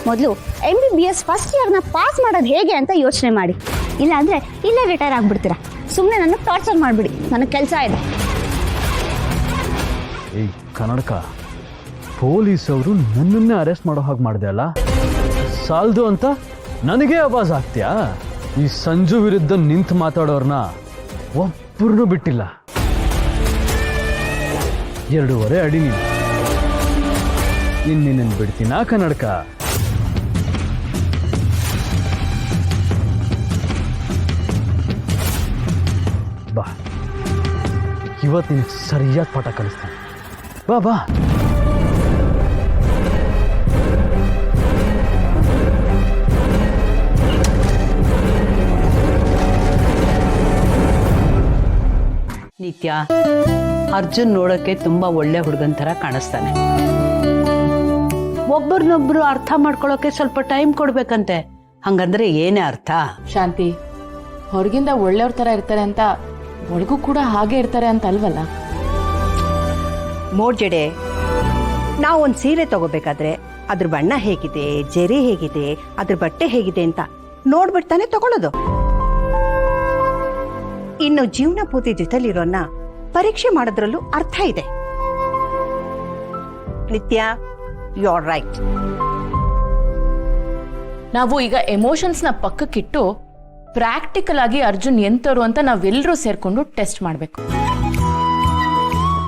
ಮೊದಲು MBBS first ಇಯರ್ನ pass ಮಾಡೋದು ಹೇಗೆ ಅಂತ ಯೋಚನೆ ಮಾಡಿ. ಇಲ್ಲಾಂದರೆ ಇಲ್ಲೇ ರಿಟೈರ್ ಆಗಿಬಿಡ್ತೀರಾ. ಸುಮ್ಮನೆ ನನಗೆ ಟಾರ್ಚರ್ ಮಾಡಿಬಿಡಿ, ನನಗೆ ಕೆಲಸ ಇದೆ. ಏಯ್ ಕನ್ನಡಕ, ಪೊಲೀಸವರು ನನ್ನನ್ನೇ ಅರೆಸ್ಟ್ ಮಾಡೋ ಹಾಗೆ ಮಾಡಿದೆ ಅಲ್ಲ, ಸಾಲದು ಅಂತ ನನಗೆ ಆವಾಜ್ ಆಗ್ತೀಯಾ? ಈ ಸಂಜು ವಿರುದ್ಧ ನಿಂತು ಮಾತಾಡೋರ್ನ ಒಬ್ಬರನ್ನೂ ಬಿಟ್ಟಿಲ್ಲ. 2.5 ಅಡಿ ನೀನು. ನಿನ್ನನ್ನು ಬಿಡ್ತೀನಾ ಕನ್ನಡಕ? ಬಾ, ಇವತ್ತು ನಿನಗೆ ಸರಿಯಾದ ಪಾಠ ಕಲಿಸ್ತೀನಿ. ಬಾ ಬಾ. ನಿತ್ಯ, ಅರ್ಜುನ್ ನೋಡಕ್ಕೆ ತುಂಬಾ ಒಳ್ಳೆ ಹುಡುಗನ್ ತರ ಕಾಣಿಸ್ತಾನೆ. ಒಬ್ಬರನ್ನೊಬ್ರು ಅರ್ಥ ಮಾಡ್ಕೊಳ್ಳೋಕೆ ಸ್ವಲ್ಪ ಟೈಮ್ ಕೊಡ್ಬೇಕಂತೆ. ಹಂಗಂದ್ರೆ ಏನೇ ಅರ್ಥ? ಶಾಂತಿ, ಹೊರಗಿಂದ ಒಳ್ಳೆಯವ್ರ ತರ ಇರ್ತಾರೆ ಅಂತ ಒಳಗೂ ಕೂಡ ಹಾಗೆ ಇರ್ತಾರೆ ಅಂತ ಅಲ್ವಲ್ಲ? ಮೋಡ್ಜಡೆ, ನಾವು ಒಂದು ಸೀರೆ ತಗೋಬೇಕಾದ್ರೆ ಅದ್ರ ಬಣ್ಣ ಹೇಗಿದೆ, ಜರಿ ಹೇಗಿದೆ, ಅದ್ರ ಬಟ್ಟೆ ಹೇಗಿದೆ ಅಂತ ನೋಡ್ಬಿಡ್ತಾನೆ ತಗೊಳ್ಳೋದು. ಇನ್ನು ಜೀವನ ಪೂರ್ತಿ ಜೊತೆಲಿರೋನ್ನ ಪರೀಕ್ಷೆ ಮಾಡೋದ್ರಲ್ಲೂ ಅರ್ಥ ಇದೆ. ನಿತ್ಯ, ಯು ಆರ್ ರೈಟ್. ನಾವು ಈಗ ಎಮೋಷನ್ಸ್ ನ ಪಕ್ಕಕ್ಕಿಟ್ಟು ಪ್ರಾಕ್ಟಿಕಲ್ ಆಗಿ ಅರ್ಜುನ್ ಎಂತರು ಅಂತ ನಾವೆಲ್ಲರೂ ಸೇರ್ಕೊಂಡು ಟೆಸ್ಟ್ ಮಾಡಬೇಕು.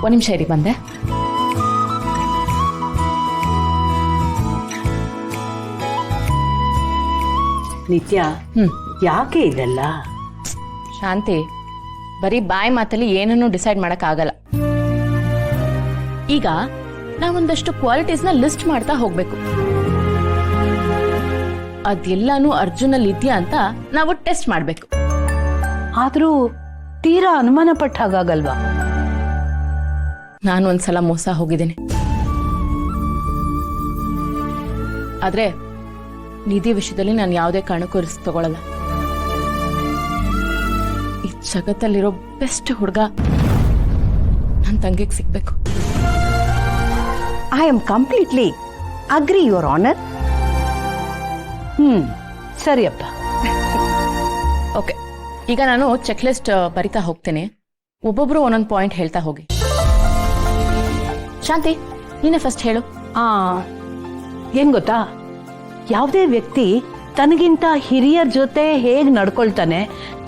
ಒಂದ್ ನಿಮಿಷ ಇರಿ, ಬಂದೆ. ನಿತ್ಯ, ಯಾಕೆ ಇದೆಲ್ಲ? ಶಾಂತಿ, ಬರೀ ಬಾಯಿ ಮಾತಲ್ಲಿ ಏನನ್ನೂ ಡಿಸೈಡ್ ಮಾಡಕ್ ಆಗಲ್ಲ. ಈಗ ನಾವೊಂದಷ್ಟು ಕ್ವಾಲಿಟೀಸ್ ನ ಲಿಸ್ಟ್ ಮಾಡ್ತಾ ಹೋಗ್ಬೇಕು. ಅದೆಲ್ಲಾನು ಅರ್ಜುನ್ ಅಲ್ಲಿ ಇದೆಯಾ ಅಂತ ನಾವು ಟೆಸ್ಟ್ ಮಾಡ್ಬೇಕು. ಆದ್ರೂ ತೀರಾ ಅನುಮಾನ ಪಟ್ಟ ಹಾಗಾಗಲ್ವಾ? ನಾನು ಒಂದ್ಸಲ ಮೋಸ ಹೋಗಿದ್ದೇನೆ. ಆದ್ರೆ ನಿಧಿ ವಿಷಯದಲ್ಲಿ ನಾನು ಯಾವುದೇ ಕಾರಣಕ್ಕೂ ರಿಸ್ಕ್ ತಗೊಳ್ಳಲ್ಲ. ಈ ಜಗತ್ತಲ್ಲಿರೋ ಬೆಸ್ಟ್ ಹುಡುಗ ನನ್ನ ತಂಗಿಗೆ ಸಿಗ್ಬೇಕು. I am completely agri, your honour. ಸರಿಯಪ್ಪ. ಓಕೆ, ಈಗ ನಾನು ಚೆಕ್ ಲಿಸ್ಟ್ ಬರಿತಾ ಹೋಗ್ತೇನೆ. ಒಬ್ಬೊಬ್ರು ಒಂದೊಂದು ಪಾಯಿಂಟ್ ಹೇಳ್ತಾ ಹೋಗಿ. ಶಾಂತಿ, ನೀನೇ ಫಸ್ಟ್ ಹೇಳು. ಏನ್ ಗೊತ್ತಾ, ಯಾವುದೇ ವ್ಯಕ್ತಿ ತನಗಿಂತ ಹಿರಿಯರ ಜೊತೆ ಹೇಗ್ ನಡ್ಕೊಳ್ತಾನೆ,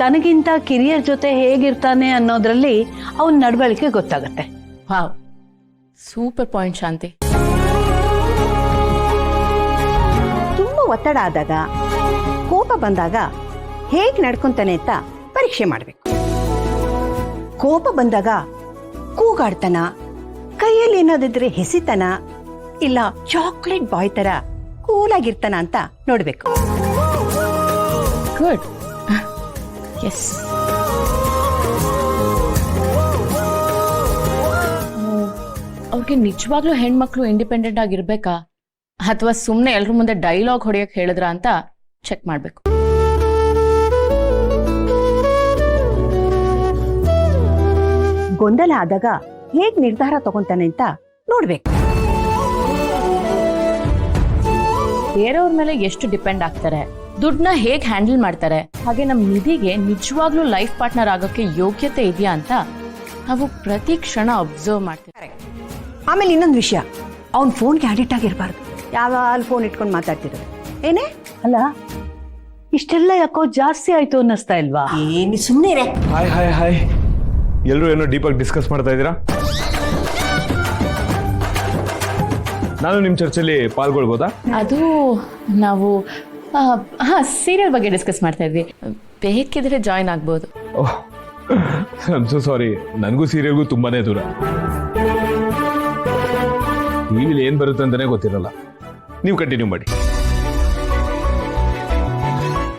ತನಗಿಂತ ಕಿರಿಯರ ಜೊತೆ ಹೇಗಿರ್ತಾನೆ ಅನ್ನೋದ್ರಲ್ಲಿ ಅವನ ನಡವಳಿಕೆ ಗೊತ್ತಾಗತ್ತೆ. ವಾವ್, ಸೂಪರ್ ಪಾಯಿಂಟ್ ಶಾಂತಿ. ತುಂಬಾ ಒತ್ತಡ ಆದಾಗ, ಕೋಪ ಬಂದಾಗ ಹೇಗ್ ನಡ್ಕೊಂತಾನೆ ಅಂತ ಪರೀಕ್ಷೆ ಮಾಡ್ಬೇಕು. ಕೋಪ ಬಂದಾಗ ಕೂಗಾಡ್ತಾನ, ಕೈಯಲ್ಲಿ ಏನಾದಿದ್ರೆ ಹೆಸಿತನ, ಇಲ್ಲ ಚಾಕ್ಲೇಟ್ ಬಾಯ್ ತರ ಕೂಲಾಗಿರ್ತಾನ ಅಂತ ನೋಡ್ಬೇಕು. ಗುಡ್. ಎಸ್. ಅವ್ರಿಗೆ ನಿಜವಾಗ್ಲೂ ಹೆಣ್ಮಕ್ಳು ಇಂಡಿಪೆಂಡೆಂಟ್ ಆಗಿರ್ಬೇಕಾ, ಅಥವಾ ಸುಮ್ಮನೆ ಎಲ್ರ ಮುಂದೆ ಡೈಲಾಗ್ ಹೊಡೆಯಕ್ ಹೇಳಿದ್ರ ಅಂತ ಚೆಕ್ ಮಾಡ್ಬೇಕು. ಗೊಂದಲ ಆದಾಗ ಹೇಗ್ ನಿರ್ಧಾರ ತಗೊಂತಾನೆ ಅಂತ ನೋಡ್ಬೇಕು. ಬೇರೆಯವ್ರ ಮೇಲೆ ಎಷ್ಟು ಡಿಪೆಂಡ್ ಆಗ್ತಾರೆ, ದುಡ್ಡನ್ನ ಹೇಗ್ ಹ್ಯಾಂಡಲ್ ಮಾಡ್ತಾರೆ, ಹಾಗೆ ನಮ್ ನಿಧಿಗೆ ನಿಜವಾಗ್ಲೂ ಲೈಫ್ ಪಾರ್ಟ್ನರ್ ಆಗೋಕೆ ಯೋಗ್ಯತೆ ಇದೆಯಾ ಅಂತ ನಾವು ಪ್ರತಿ ಕ್ಷಣ ಅಬ್ಸರ್ವ್ ಮಾಡ್ತೀವಿ. ಆಮೇಲೆ ಇನ್ನೊಂದು ವಿಷಯ, ಅವ್ನ್ ಫೋನ್ಗೆ ಅಡಿಕ್ಟ್ ಆಗಿರ್ಬಾರ್ದು. ಯಾವಾಗ ಫೋನ್ ಇಟ್ಕೊಂಡು ಮಾತಾಡ್ತಿರೋದು ಏನೇ ಅಲ್ಲ, ಇಷ್ಟೆಲ್ಲ ಯಾಕೋ ಜಾಸ್ತಿ ಆಯ್ತು ಅನ್ನಿಸ್ತಾ ಇಲ್ವಾ? ಏನಿ ಸುಮ್ಮನೆ. ಹಾಯ್ ಹಾಯ್ ಹಾಯ್, ಎಲ್ಲರೂ ಏನೋ ಡೀಪಾಗಿ ಡಿಸ್ಕಸ್ ಮಾಡ್ತಾ ಇದ್ದೀರಾ? ನಾನು ನಿಮ್ಮ ಚರ್ಚೆಯಲ್ಲಿ ಪಾಲ್ಗೊಳ್ಬೋದಾ? ಅದು ನಾವು ಸೀರಿಯಲ್ ಬಗ್ಗೆ ಡಿಸ್ಕಸ್ ಮಾಡ್ತಾ ಇದ್ವಿ. ಬೇಕಿದ್ರೆ ಜಾಯಿನ್ ಆಗ್ಬೋದು. ಓಹ್, ಐ ಆಮ್ ಸೋ ಸಾರಿ, ನನಗೂ ಸೀರಿಯಲ್ಗೂ ತುಂಬಾನೇ ದೂರ. ಟಿವಿಲಿ ಏನ್ ಬರುತ್ತೆ ಅಂತಾನೆ ಗೊತ್ತಿರಲ್ಲ. ನೀವು ಕಂಟಿನ್ಯೂ ಮಾಡಿ.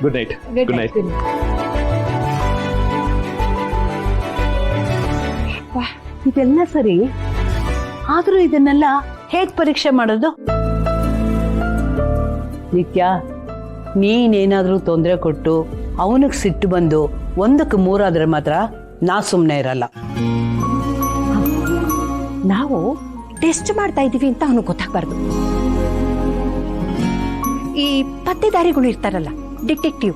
Good night. Good night. ಇದೆಲ್ಲ ಸರಿ, ಆದ್ರೂ ಇದನ್ನೆಲ್ಲ ಹೇಗ್ ಪರೀಕ್ಷೆ ಮಾಡೋದು? ನಿತ್ಯ, ನೀನೇನಾದ್ರೂ ತೊಂದರೆ ಕೊಟ್ಟು ಅವನಿಗೆ ಸಿಟ್ಟು ಬಂದು 1ಕ್ಕೆ 3 ಆದ್ರೆ ಮಾತ್ರ ನಾ ಸುಮ್ಮನೆ ಇರಲ್ಲ. ನಾವು ಟೆಸ್ಟ್ ಮಾಡ್ತಾ ಇದೀವಿ ಅಂತ ಅವನು ಗೊತ್ತಾಗ್ಬಾರ್ದು. ಪತ್ತೆದಾರಿಗಳು ಇರ್ತಾರಲ್ಲ, ಡಿಟೆಕ್ಟಿವ್,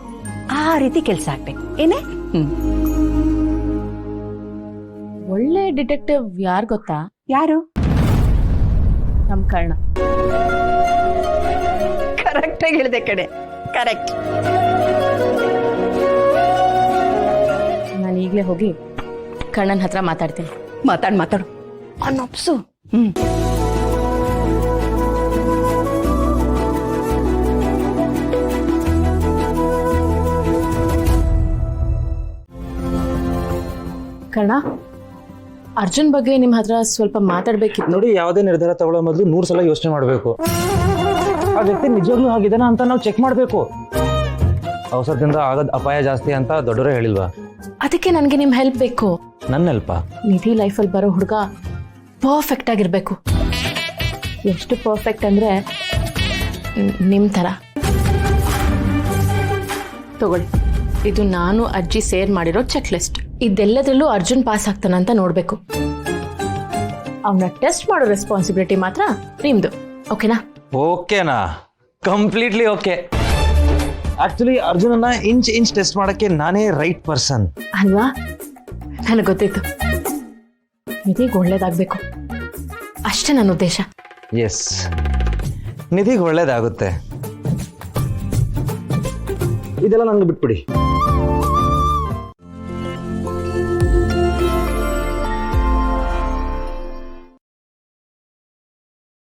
ಆ ರೀತಿ ಕೆಲಸ ಆಗ್ಬೇಕು ಏನೇ. ಒಳ್ಳೆ ಡಿಟೆಕ್ಟಿವ್ ಯಾರು ಗೊತ್ತಾ? ಯಾರು? ನಮ್ ಕರ್ಣ. ಕರೆಕ್ಟ್ ಆಗಿ ಹೇಳಿದೆ ಕಡೆ, ಕರೆಕ್ಟ್. ನಾನು ಈಗಲೇ ಹೋಗಿ ಕರ್ಣನ್ ಹತ್ರ ಮಾತಾಡ್ತೀನಿ. ಮಾತಾಡು ಅನ್ನೊಪ್ಸು. ಕರ್ಣ, ಅರ್ಜುನ್ ಬಗ್ಗೆ ನಿಮ್ ಹತ್ರ ಸ್ವಲ್ಪ ಮಾತಾಡ್ಬೇಕಿತ್ತು. ನೋಡಿ, ಯಾವುದೇ ನಿರ್ಧಾರ ತಗೊಳ್ಳೋ ಮೊದಲು 100 ಸಲ ಯೋಚನೆ ಮಾಡಬೇಕು. ಆ ವ್ಯಕ್ತಿ ನಿಜವಾಗ್ಲೂ ಆಗಿದ್ದಾನ ಅಂತ ನಾವು ಚೆಕ್ ಮಾಡಬೇಕು. ಅವಸರದಿಂದ ಆಗದ ಅಪಾಯ ಜಾಸ್ತಿ ಅಂತ ದೊಡ್ಡವರೇ ಹೇಳಿಲ್ವಾ? ಅದಕ್ಕೆ ನನಗೆ ನಿಮ್ ಹೆಲ್ಪ್ ಬೇಕು. ನನ್ನ ಹೆಲ್ಪ? ನಿಧಿ ಲೈಫಲ್ಲಿ ಬರೋ ಹುಡುಗ ಪರ್ಫೆಕ್ಟ್ ಆಗಿರ್ಬೇಕು. ಎಷ್ಟು ಪರ್ಫೆಕ್ಟ್ ಅಂದ್ರೆ ನಿಮ್ ತರ. ತಗೊಳ್ಳಿ, ಇದು ನಾನು ಅಜ್ಜಿ ಸೇರ್ ಮಾಡಿರೋ ಚೆಕ್ ಲಿಸ್ಟ್. ಇದೆಲ್ಲದರಲ್ಲೂ ಅರ್ಜುನ್ ಪಾಸ್ ಆಗ್ತಾನಂತ ನೋಡ್ಬೇಕು. ಅವನ ಟೆಸ್ಟ್ ಮಾಡೋ ರೆಸ್ಪಾನ್ಸಿಬಿಲಿಟಿ ಮಾತ್ರ ನಿಮ್ದು. ಓಕೆನಾ? ಓಕೆನಾ? Completely okay. ಆಕ್ಚುಲಿ ಅರ್ಜುನನ್ನ ಇಂಚ್ ಟೆಸ್ಟ್ ಮಾಡಕ್ಕೆ ನಾನೇ ರೈಟ್ ಪರ್ಸನ್ ಅಲ್ವಾ? ನನಗೆ ಗೊತ್ತಿತ್ತು, ನಿಧಿಗೆ ಒಳ್ಳೇದಾಗ್ಬೇಕು ಅಷ್ಟೇ ನನ್ನ ಉದ್ದೇಶ. ಎಸ್, ನಿಧಿಗೆ ಒಳ್ಳೇದಾಗುತ್ತೆ. ಇದೆಲ್ಲ ನಂಗೆ ಬಿಟ್ಬಿಡಿ.